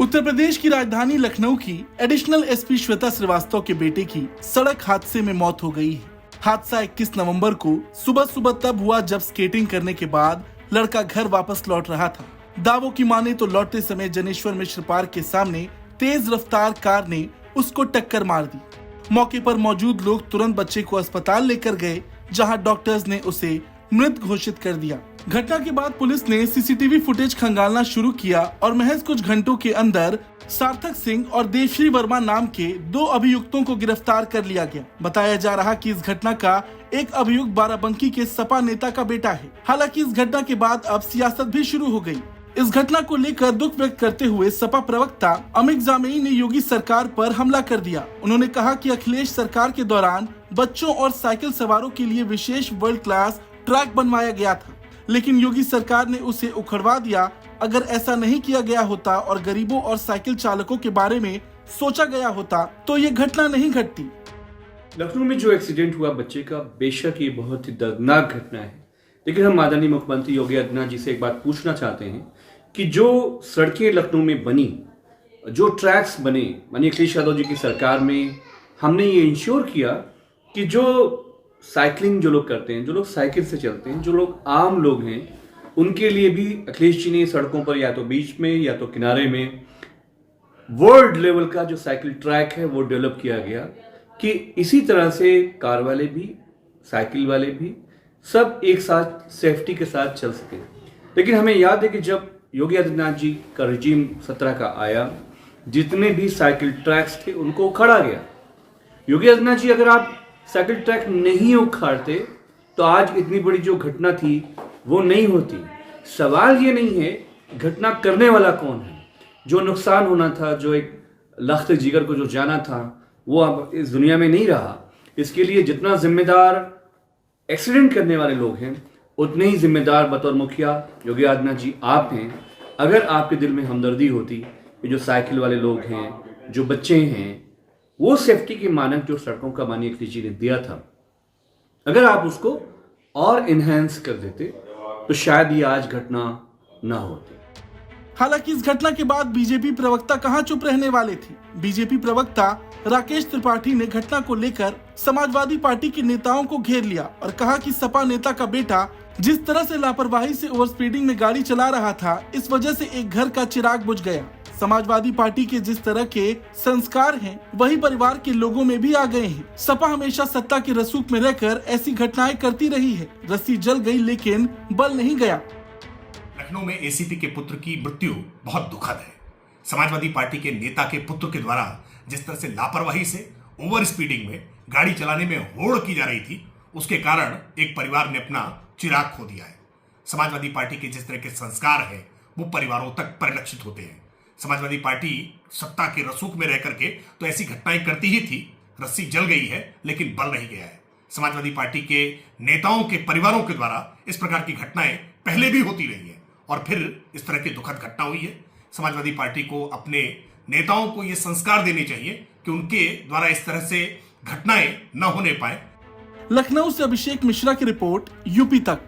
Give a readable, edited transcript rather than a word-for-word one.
उत्तर प्रदेश की राजधानी लखनऊ की एडिशनल एसपी श्वेता श्रीवास्तव के बेटे की सड़क हादसे में मौत हो गई है। हादसा 21 नवंबर को सुबह सुबह तब हुआ जब स्केटिंग करने के बाद लड़का घर वापस लौट रहा था। दावों की माने तो लौटते समय जनेश्वर मिश्र पार्क के सामने तेज रफ्तार कार ने उसको टक्कर मार दी। मौके पर मौजूद लोग तुरंत बच्चे को अस्पताल लेकर गए, जहां डॉक्टर्स ने उसे मृत घोषित कर दिया। घटना के बाद पुलिस ने सीसीटीवी फुटेज खंगालना शुरू किया और महज कुछ घंटों के अंदर सार्थक सिंह और देवश्री वर्मा नाम के 2 अभियुक्तों को गिरफ्तार कर लिया गया। बताया जा रहा कि इस घटना का एक अभियुक्त बाराबंकी के सपा नेता का बेटा है। हालांकि इस घटना के बाद अब सियासत भी शुरू हो गई। इस घटना को लेकर दुख व्यक्त करते हुए सपा प्रवक्ता अमित जामेई ने योगी सरकार पर हमला कर दिया। उन्होंने कहा कि अखिलेश सरकार के दौरान बच्चों और साइकिल सवारों के लिए विशेष वर्ल्ड क्लास ट्रैक बनवाया गया था, लेकिन योगी सरकार ने उसे उखड़वा दिया। अगर ऐसा नहीं किया गया होता और गरीबों और साइकिल चालकों के बारे में सोचा गया होता तो ये घटना नहीं घटती। लखनऊ में जो एक्सीडेंट हुआ बच्चे का, बेशक ये बहुत ही दर्दनाक घटना है, लेकिन हम माननीय मुख्यमंत्री योगी आदित्यनाथ जी से एक बात पूछना चाहते हैं कि जो सड़कें लखनऊ में बनी, जो ट्रैक्स बने, माननीय अखिलेश यादव जी की सरकार में हमने ये इंश्योर किया कि जो साइकिलिंग जो लोग करते हैं, जो लोग साइकिल से चलते हैं, जो लोग आम लोग हैं, उनके लिए भी अखिलेश जी ने सड़कों पर या तो बीच में या तो किनारे में वर्ल्ड लेवल का जो साइकिल ट्रैक है वो डेवलप किया गया कि इसी तरह से कार वाले भी, साइकिल वाले भी सब एक साथ सेफ्टी के साथ चल सके। लेकिन हमें याद है कि जब योगी आदित्यनाथ जी का रिजीम 17 का आया, जितने भी साइकिल ट्रैक्स थे उनको उखाड़ा गया। योगी आदित्यनाथ जी, अगर आप साइकिल ट्रैक नहीं उखाड़ते तो आज इतनी बड़ी जो घटना थी वो नहीं होती। सवाल ये नहीं है घटना करने वाला कौन है। जो नुकसान होना था, जो एक लख्त जिगर को जो जाना था, वो अब इस दुनिया में नहीं रहा। इसके लिए जितना जिम्मेदार एक्सीडेंट करने वाले लोग हैं, उतने ही जिम्मेदार बतौर मुखिया योगी आदित्यनाथ जी आप हैं। अगर आपके दिल में हमदर्दी होती कि जो साइकिल वाले लोग हैं, जो बच्चे हैं, वो सेफ्टी के मानक जो सड़कों का माननीय अखिलेश जी ने दिया था, अगर आप उसको और इनहेंस कर देते तो शायद ये आज घटना ना होती। हालांकि इस घटना के बाद बीजेपी प्रवक्ता कहां चुप रहने वाले थे। बीजेपी प्रवक्ता राकेश त्रिपाठी ने घटना को लेकर समाजवादी पार्टी के नेताओं को घेर लिया और कहा कि सपा नेता का बेटा जिस तरह से लापरवाही से ओवर स्पीडिंग में गाड़ी चला रहा था, इस वजह से एक घर का चिराग बुझ गया। समाजवादी पार्टी के जिस तरह के संस्कार हैं, वही परिवार के लोगों में भी आ गए हैं। सपा हमेशा सत्ता के रसूख में रहकर ऐसी घटनाएं करती रही है। रस्सी जल गई लेकिन बल नहीं गया। लखनऊ में एसीपी के पुत्र की मृत्यु बहुत दुखद है। समाजवादी पार्टी के नेता के पुत्र के द्वारा जिस तरह से लापरवाही से ओवर स्पीडिंग में गाड़ी चलाने में होड़ की जा रही थी, उसके कारण एक परिवार ने अपना चिराग खो दिया है। समाजवादी पार्टी के जिस तरह के संस्कार है वो परिवारों तक परिलक्षित होते हैं। समाजवादी पार्टी सत्ता के रसूख में रह करके तो ऐसी घटनाएं करती ही थी। रस्सी जल गई है लेकिन बल नहीं गया है। समाजवादी पार्टी के नेताओं के परिवारों के द्वारा इस प्रकार की घटनाएं पहले भी होती रही हैं और फिर इस तरह की दुखद घटना हुई है। समाजवादी पार्टी को अपने नेताओं को ये संस्कार देने चाहिए कि उनके द्वारा इस तरह से घटनाएं न होने पाए। लखनऊ से अभिषेक मिश्रा की रिपोर्ट, यूपी तक।